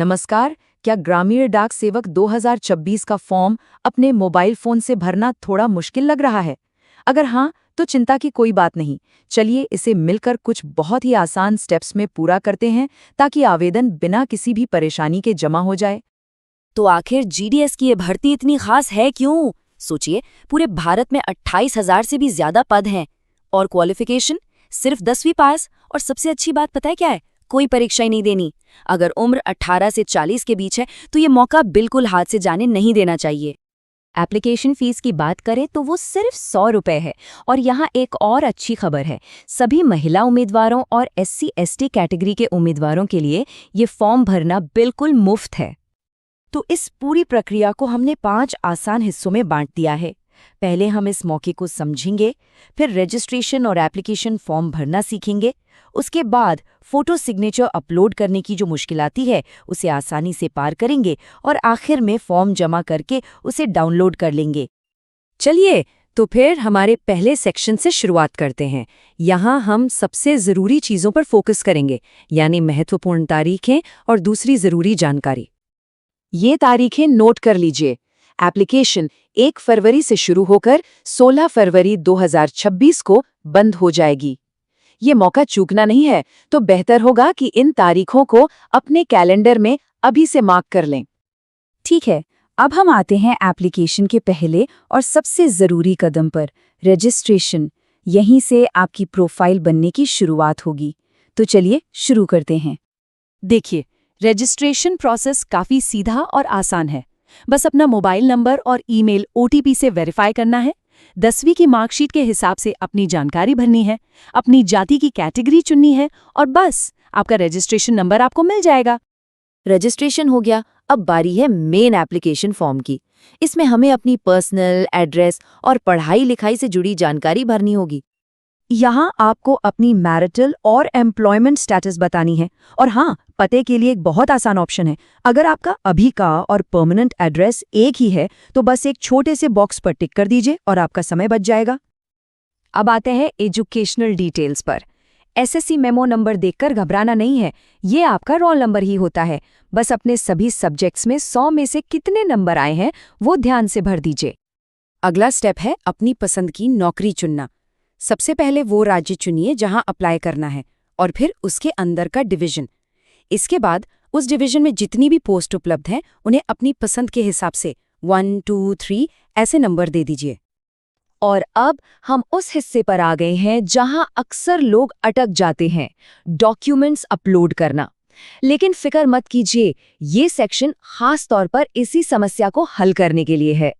नमस्कार। क्या ग्रामीण डाक सेवक 2026 का फॉर्म अपने मोबाइल फोन से भरना थोड़ा मुश्किल लग रहा है? अगर हाँ, तो चिंता की कोई बात नहीं। चलिए इसे मिलकर कुछ बहुत ही आसान स्टेप्स में पूरा करते हैं ताकि आवेदन बिना किसी भी परेशानी के जमा हो जाए। तो आखिर जीडीएस की ये भर्ती इतनी खास है क्यों? सोचिए, पूरे भारत में 28,000 से भी ज्यादा पद हैं और क्वालिफिकेशन सिर्फ 10वीं पास। और सबसे अच्छी बात पता है क्या है? कोई परीक्षा ही नहीं देनी। अगर उम्र 18 से 40 के बीच है तो ये मौका बिल्कुल हाथ से जाने नहीं देना चाहिए। एप्लीकेशन फीस की बात करें तो वो सिर्फ 100 रुपये है। और यहाँ एक और अच्छी खबर है, सभी महिला उम्मीदवारों और SC/ST कैटेगरी के उम्मीदवारों के लिए ये फॉर्म भरना बिल्कुल मुफ्त है। तो इस पूरी प्रक्रिया को हमने 5 आसान हिस्सों में बांट दिया है। पहले हम इस मौके को समझेंगे, फिर रजिस्ट्रेशन और एप्लीकेशन फॉर्म भरना सीखेंगे। उसके बाद फोटो सिग्नेचर अपलोड करने की जो मुश्किल आती है उसे आसानी से पार करेंगे और आखिर में फॉर्म जमा करके उसे डाउनलोड कर लेंगे। चलिए तो फिर हमारे पहले सेक्शन से शुरुआत करते हैं। यहाँ हम सबसे ज़रूरी चीज़ों पर फोकस करेंगे, यानी महत्वपूर्ण तारीखें और दूसरी ज़रूरी जानकारी। ये तारीखें नोट कर लीजिए। एप्लीकेशन 1 फरवरी से शुरू होकर 16 फरवरी 2026 को बंद हो जाएगी। ये मौका चूकना नहीं है, तो बेहतर होगा कि इन तारीखों को अपने कैलेंडर में अभी से मार्क कर लें। ठीक है, अब हम आते हैं एप्लीकेशन के पहले और सबसे ज़रूरी कदम पर, रजिस्ट्रेशन। यहीं से आपकी प्रोफाइल बनने की शुरुआत होगी। तो चलिए शुरू करते हैं। देखिए, रजिस्ट्रेशन प्रोसेस काफ़ी सीधा और आसान है। बस अपना मोबाइल नंबर और ईमेल OTP से वेरीफाई करना है। 10वीं की मार्कशीट के हिसाब से अपनी जानकारी भरनी है, अपनी जाति की कैटेगरी चुननी है और बस आपका रजिस्ट्रेशन नंबर आपको मिल जाएगा। रजिस्ट्रेशन हो गया, अब बारी है मेन एप्लीकेशन फॉर्म की। इसमें हमें अपनी पर्सनल एड्रेस और पढ़ाई लिखाई से जुड़ी जानकारी भरनी होगी। यहाँ आपको अपनी मैरिटल और एम्प्लॉयमेंट स्टेटस बतानी है। और हाँ, पते के लिए एक बहुत आसान ऑप्शन है। अगर आपका अभी का और परमानेंट एड्रेस एक ही है तो बस एक छोटे से बॉक्स पर टिक कर दीजिए और आपका समय बच जाएगा। अब आते हैं एजुकेशनल डिटेल्स पर। SSC मेमो नंबर देखकर घबराना नहीं है, ये आपका रोल नंबर ही होता है। बस अपने सभी सब्जेक्ट्स में 100 में से कितने नंबर आए हैं वो ध्यान से भर दीजिए। अगला स्टेप है अपनी पसंद की नौकरी चुनना। सबसे पहले वो राज्य चुनिए जहां अप्लाई करना है और फिर उसके अंदर का डिवीजन। इसके बाद उस डिवीजन में जितनी भी पोस्ट उपलब्ध हैं उन्हें अपनी पसंद के हिसाब से 1, 2, 3 ऐसे नंबर दे दीजिए। और अब हम उस हिस्से पर आ गए हैं जहां अक्सर लोग अटक जाते हैं, डॉक्यूमेंट्स अपलोड करना। लेकिन फिक्र मत कीजिए, ये सेक्शन खास तौर पर इसी समस्या को हल करने के लिए है।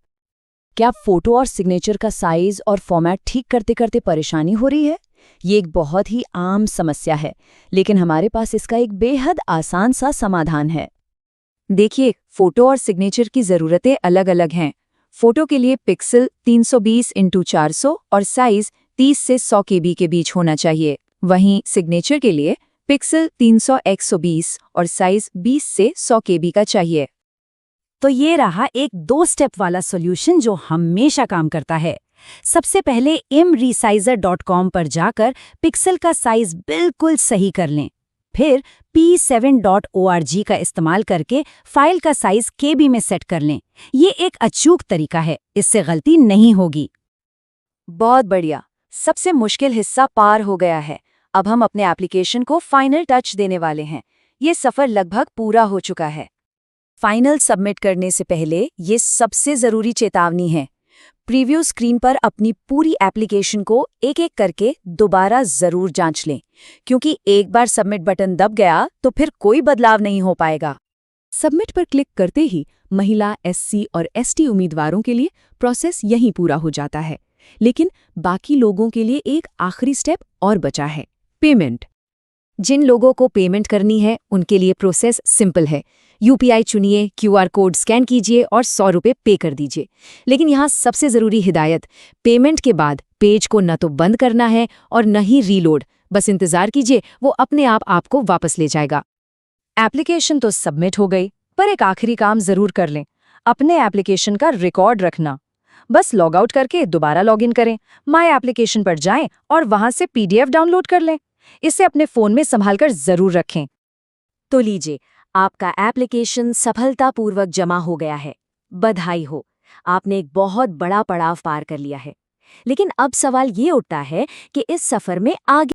क्या फोटो और सिग्नेचर का साइज और फॉर्मेट ठीक करते करते परेशानी हो रही है? ये एक बहुत ही आम समस्या है, लेकिन हमारे पास इसका एक बेहद आसान सा समाधान है। देखिए, फोटो और सिग्नेचर की ज़रूरतें अलग अलग हैं। फोटो के लिए पिक्सल 320x400 और साइज 30 से 100 KB के बीच होना चाहिए। वहीं सिग्नेचर के लिए पिक्सल 300x120 और साइज 20 से 100 KB का चाहिए। तो ये रहा एक 2 स्टेप वाला सॉल्यूशन जो हमेशा काम करता है। सबसे पहले imresizer.com पर जाकर पिक्सल का साइज बिल्कुल सही कर लें। फिर p7.org का इस्तेमाल करके फाइल का साइज KB में सेट कर लें। ये एक अचूक तरीका है, इससे गलती नहीं होगी। बहुत बढ़िया, सबसे मुश्किल हिस्सा पार हो गया है। अब हम अपने एप्लीकेशन को फाइनल टच देने वाले हैं। ये सफर लगभग पूरा हो चुका है। फाइनल सबमिट करने से पहले ये सबसे ज़रूरी चेतावनी है। प्रीव्यू स्क्रीन पर अपनी पूरी एप्लीकेशन को एक एक करके दोबारा ज़रूर जांच लें, क्योंकि एक बार सबमिट बटन दब गया तो फिर कोई बदलाव नहीं हो पाएगा। सबमिट पर क्लिक करते ही महिला, SC और ST उम्मीदवारों के लिए प्रोसेस यहीं पूरा हो जाता है। लेकिन बाकी लोगों के लिए एक आखिरी स्टेप और बचा है, पेमेंट। जिन लोगों को पेमेंट करनी है उनके लिए प्रोसेस सिंपल है। UPI चुनिए, QR कोड स्कैन कीजिए और 100 रुपये पे कर दीजिए। लेकिन यहाँ सबसे ज़रूरी हिदायत, पेमेंट के बाद पेज को न तो बंद करना है और न ही रीलोड। बस इंतज़ार कीजिए, वो अपने आप आपको वापस ले जाएगा। एप्लीकेशन तो सबमिट हो गई, पर एक आखिरी काम ज़रूर कर लें, अपने एप्लीकेशन का रिकॉर्ड रखना। बस लॉग आउट करके दोबारा लॉगिन करें, माय एप्लीकेशन पर जाएं और वहां से PDF डाउनलोड कर लें। इसे अपने फ़ोन में संभालकर ज़रूर रखें। तो लीजिए, आपका एप्लीकेशन सफलतापूर्वक जमा हो गया है। बधाई हो, आपने एक बहुत बड़ा पड़ाव पार कर लिया है। लेकिन अब सवाल ये उठता है कि इस सफर में आगे